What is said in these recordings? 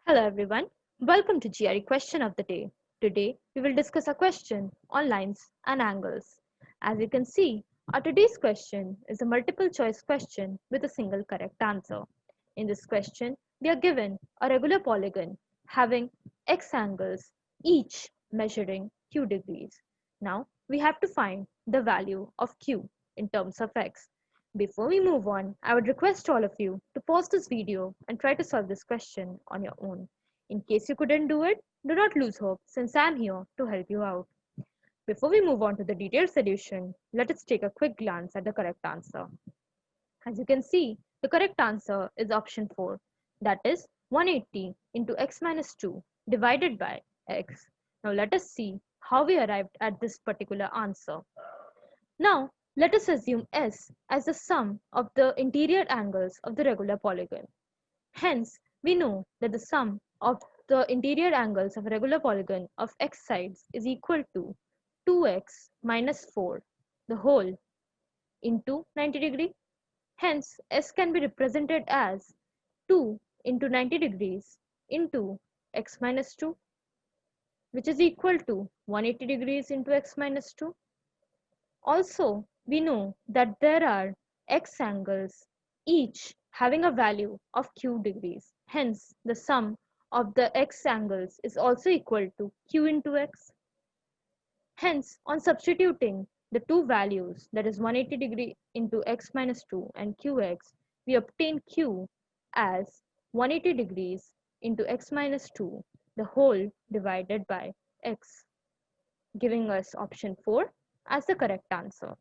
Hello everyone, welcome to GRE question of the day. Today we will discuss a question on lines and angles. As you can see, our today's question is a multiple choice question with a single correct answer. In this question, we are given a regular polygon having x angles, each measuring q degrees. Now we have to find the value of q in terms of x. Before we move on, I would request all of you to pause this video and try to solve this question on your own. In case you couldn't do it, do not lose hope since I am here to help you out. Before we move on to the detailed solution, let us take a quick glance at the correct answer. As you can see, the correct answer is option 4, that is 180 into x minus 2 divided by x. Now let us see how we arrived at this particular answer. Now, let us assume S as the sum of the interior angles of the regular polygon. Hence, we know that the sum of the interior angles of a regular polygon of x sides is equal to 2x minus 4, the whole, into 90 degree. Hence, S can be represented as 2 into 90 degrees into x minus 2, which is equal to 180 degrees into x minus 2. Also, we know that there are x angles, each having a value of q degrees. Hence, the sum of the x angles is also equal to q into x. Hence, on substituting the two values, that is 180 degree into x minus 2 and qx, we obtain q as 180 degrees into x minus 2, the whole divided by x, giving us option 4 as the correct answer.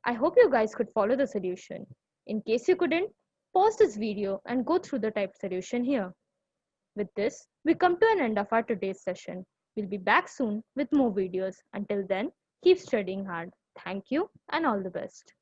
I hope you guys could follow the solution. In case you couldn't, pause this video and go through the typed solution here. With this, we come to an end of our today's session. We'll be back soon with more videos. Until then, keep studying hard. Thank you and all the best.